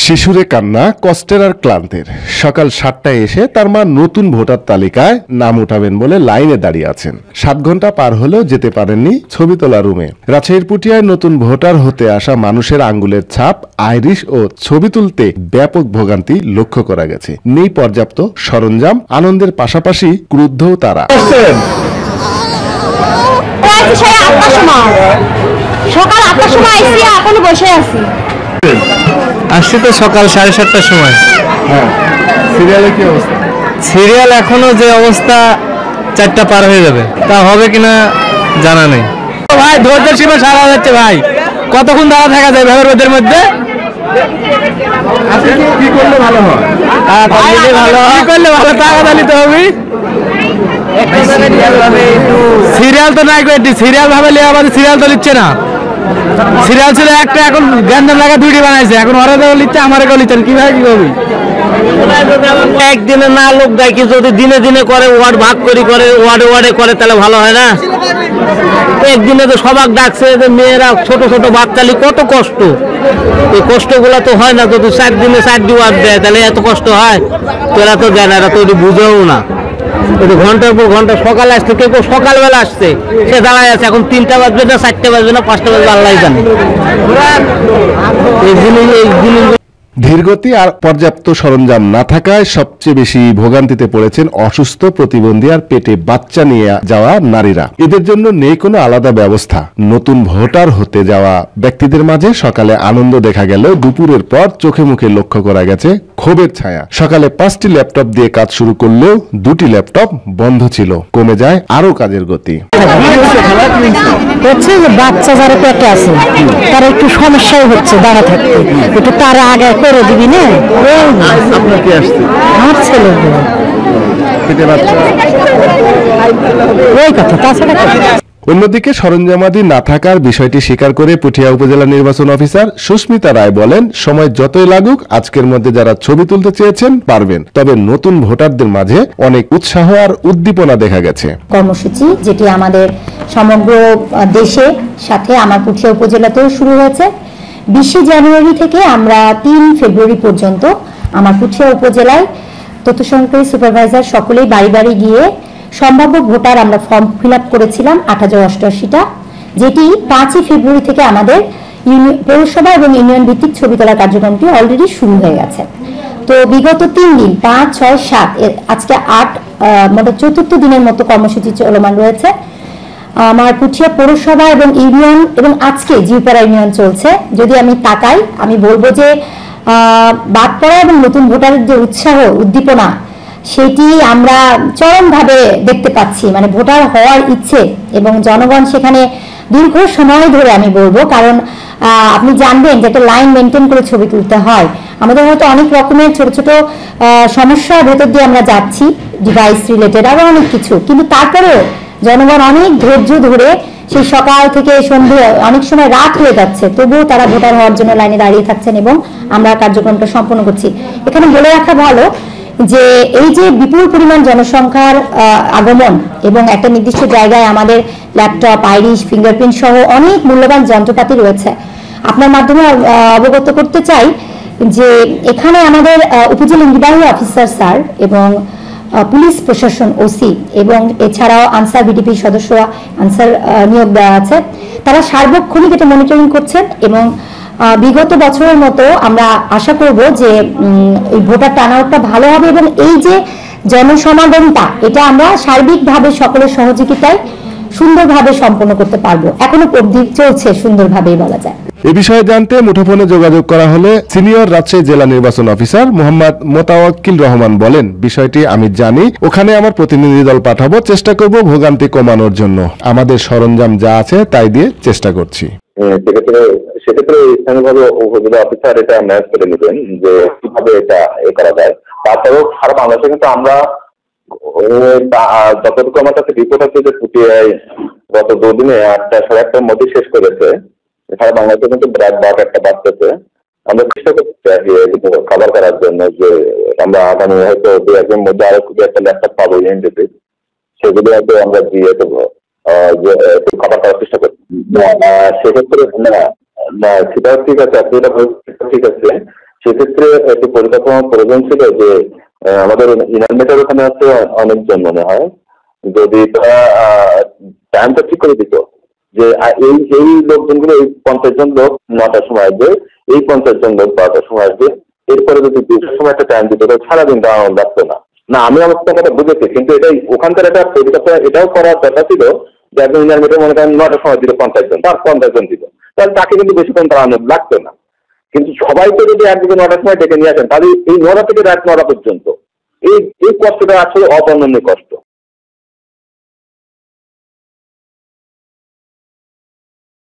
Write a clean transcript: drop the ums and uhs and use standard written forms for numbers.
শিশুরে কান্না কষ্টের আর ক্লান্তের। সকাল 7টায় এসে তার মা নতুন ভোটার তালিকায় নাম উঠাবেন বলে লাইনে দাঁড়িয়ে আছেন। 7 ঘন্টা পার হলেও যেতে পারেননি ছবি তোলা রুমে। রাজশাহীর পুঠিয়ায় নতুন ভোটার হতে আসা মানুষের আঙ্গুলের ছাপ, আইরিশ ও ছবি তুলতে ব্যাপক ভোগান্তি লক্ষ্য করা গেছে। নেই পর্যাপ্ত সরঞ্জাম, আনন্দের পাশাপাশি ক্রুদ্ধও তারা। সকাল 8টার সময় আইসি, এখন বসে আছি। আসছি তো সকাল 7:30টার সময়। সিরিয়ালে কি অবস্থা? সিরিয়াল এখনো যে অবস্থা 4টা পার হয়ে যাবে, তা হবে কিনা জানা নেই। ভাই ধৈর্যের সীমা সারা যাচ্ছে ভাই, কতক্ষণ দাঁড়া থাকা যায় ভাই রোদের মধ্যে? কি করলে ভালো হয়? কি করলে ভালো টাকা দিতে হবে। সিরিয়াল তো নাই, সিরিয়াল ভাবে আমাদের সিরিয়াল তো লিখছে না। সিরিয়াল ছিল একটা, এখন গ্যান্দাম লাগা 2টি বানাইছে। এখন ওরা লিখছে, আমার লিখছেন কিভাবে কি করবি? একদিনে না লোক দেখি, যদি দিনে দিনে করে, ওয়ার্ড ভাগ করে করে, ওয়ার্ডে ওয়ার্ডে করে, তাহলে ভালো হয় না? একদিনে তো সবাক ডাকছে, মেয়েরা ছোট ছোট বাচ্চালি, কত কষ্ট। এই কষ্টগুলো তো হয় না। যদি 7 দিনে 4টি ওয়ার্ড দেয়, তাহলে এত কষ্ট হয়? তোরা তো দেয় না, এরা তো বুঝেও না। ঘন্টার পর ঘন্টা সকালে আসছে, কেউ সকালবেলা আসছে, সে দাঁড়ায় আছে। এখন 3টা বাজবে না, 4টা বাজবে না, 5টা বাজবে, আল্লাহ জানে। এই জিনিস ধীরগতি আর পর্যাপ্ত সরঞ্জাম না থাকায় সবচেয়ে বেশি ভোগান্তিতে পড়েছেন অসুস্থ, প্রতিবন্ধী আর পেটে বাচ্চা নিয়ে যাওয়া নারীরা। এদের জন্য নেই কোনো আলাদা ব্যবস্থা। নতুন ভোটার হতে যাওয়া ব্যক্তিদের মাঝে সকালে আনন্দ দেখা গেলেও দুপুরের পর চোখে মুখে লক্ষ্য করা গেছে ক্ষোভের ছায়া। সকালে 5টি ল্যাপটপ দিয়ে কাজ শুরু করলেও 2টি ল্যাপটপ বন্ধ ছিল। কমে যায় আরো কাজের গতি। হচ্ছে যে বাচ্চা যারা পেটে আছে, তারা একটু সমস্যাই হচ্ছে দাঁড়া থাকতে, একটু তারা আগে করে দিবি না। আপনার কি আসছে? আমার ছেলে পেটে বাচ্চা, ওই কথা, তাছাড়া অন্যদিকে সরঞ্জামাদি না থাকার বিষয়টি স্বীকার করে পুঠিয়া উপজেলা নির্বাচন অফিসার সুস্মিতা রায় বলেন, সময় যতই লাগুক আজকের মধ্যে যারা ছবি তুলতে চেয়েছেন পারবেন। তবে নতুন ভোটারদের মাঝে অনেক উৎসাহ আর উদ্দীপনা দেখা গেছে। কর্মসূচি যেটি আমাদের সমগ্র দেশে সাথে আমার পুঠিয়া উপজেলাতেও শুরু হয়েছে। 20 জানুয়ারি থেকে আমরা 3 ফেব্রুয়ারি পর্যন্ত আমার পুঠিয়া উপজেলায় তথ্য সংগ্রহী সুপারভাইজার সকলেই বাড়ি বাড়ি গিয়ে সম্ভাব্য ভোটার আমরা ফর্ম ফিল আপ করেছিলাম 8088টা, যেটি 5 ফেব্রুয়ারি থেকে আমাদের পৌরসভা এবং ইউনিয়ন ভিত্তিক ছবি তোলার কার্যক্রমটি অলরেডি শুরু হয়ে গেছে। তো বিগত 3 দিন 5, 6, 7 আজকে 8 মোট 4th দিনের মতো কর্মসূচি চলমান রয়েছে। আমার পুঠিয়া পৌরসভা এবং ইউনিয়ন এবং আজকে জিউপাড়া ইউনিয়ন চলছে। যদি আমি তাকাই, আমি বলবো যে বাদ পড়া এবং নতুন ভোটারের যে উৎসাহ উদ্দীপনা, সেটি আমরা চরমভাবে দেখতে পাচ্ছি। মানে ভোটার হওয়ার ইচ্ছে এবং জনগণ সেখানে দীর্ঘ সময় ধরে, আমি বলবো, কারণ আপনি জানবেন যে একটা লাইন মেনটেন করে ছবি তুলতে হয়। আমাদের হয়তো অনেক রকমের ছোট ছোট সমস্যার ভেতর দিয়ে আমরা যাচ্ছি, ডিভাইস রিলেটেড আরো অনেক কিছু, কিন্তু তারপরেও জনগণ অনেক ধৈর্য ধরে সেই সকাল থেকে সন্ধ্যে, অনেক সময় রাত হয়ে যাচ্ছে, তবুও তারা ভোটার হওয়ার জন্য লাইনে দাঁড়িয়ে থাকছেন এবং আমরা কার্যক্রমটা সম্পন্ন করছি। এখানে বলে রাখা ভালো যে এই যে বিপুল পরিমাণ জনসংখ্যার আগমন এবং একটা নির্দিষ্ট জায়গায় আমাদের ল্যাপটপ, আইরিশ, ফিঙ্গারপ্রিন্ট সহ অনেক মূল্যবান যন্ত্রপাতি রয়েছে। আপনার মাধ্যমে অবগত করতে চাই যে এখানে আমাদের উপজেলা নির্বাহী অফিসার স্যার এবং পুলিশ প্রশাসন ওসি এবং এছাড়াও আনসার বিডিপি সদস্যরা আনসার নিয়োগ দেওয়া আছে। তারা সার্বক্ষণিক এটা মনিটরিং করছেন এবং বিগত বছরের মতো আমরা আশা করব যে এই ভোটার টার্নআউটটা ভালো হবে এবং এই যে জনসমাগমটা, এটা আমরা সার্বিকভাবে সকলের সহযোগিতায় সুন্দরভাবে সম্পন্ন করতে পারবো। এখনো অবধি চলছে সুন্দরভাবেই বলা যায়। এ বিষয়ে জানতে মুঠোফোনে যোগাযোগ করা হলে সিনিয়র রাজশাহী জেলা নির্বাচন অফিসার মোহাম্মদ মোতাওয়াক্কিল রহমান বলেন, বিষয়টি আমি জানি, ওখানে আমার প্রতিনিধি দল পাঠাবো, চেষ্টা করব ভোগান্তি কমানোর জন্য। আমাদের সরঞ্জাম যা আছে তাই দিয়ে চেষ্টা করছি। সেক্ষেত্রে স্থানীয়ভাবে উপজেলা অফিসার এটা ম্যানেজ করে নেবেন যে কিভাবে এটা করা যায়। তারপরেও সারা বাংলাদেশে কিন্তু আমরা যতটুকু আমার কাছে রিপোর্ট আছে যে পুঠিয়ায় গত 2 দিনে 8টা, 8:30টার মধ্যে শেষ করেছে। সারা বাংলাদেশে কিন্তু রাত 12টা বাজতেছে। আমরা চেষ্টা করতে কভার করার জন্য যে আমরা আগামী হয়তো 2-1 মধ্যে আরো একটা ল্যাপটপ পাবো ইউনিটিতে, সেগুলো হয়তো আমরা দিয়ে দেবো, যে কভার করার চেষ্টা করছি। সেক্ষেত্রে না, সেটাও ঠিক আছে, আপনি এটা ঠিক আছে। সেক্ষেত্রে একটু পরিকল্পনা প্রয়োজন ছিল যে আমাদের ইনারমেটার ওখানে আছে অনেকজন মনে হয়, যদি তারা টাইমটা ঠিক করে দিত যে এই লোকজনগুলো, এই 50 জন লোক 9টার সময় আসবে, এই 50 জন লোক 12টার সময় আসবে, এরপরে যদি 2টার সময় একটা টাইম দিত তাহলে সারাদিন দাঁড়ানো লাগতো না। না, আমি আমার কথা বুঝেছি, কিন্তু এটাই ওখানকার একটা পরিকল্পনা এটাও করার কথা ছিল যে একজন ইনারমেটার মনে করেন 9টার সময় দিল 50 জন, তার 50 জন দিল, তাহলে তাকে কিন্তু বেশিক্ষণ দাঁড়ানো লাগতো না। কিন্তু সবাইকে যদি একদিকে 9টার সময় ডেকে নিয়ে আসেন তাহলে এই 9টা থেকে রাত 9টা পর্যন্ত এই কষ্টটা আসলে অবর্ণনীয় কষ্ট।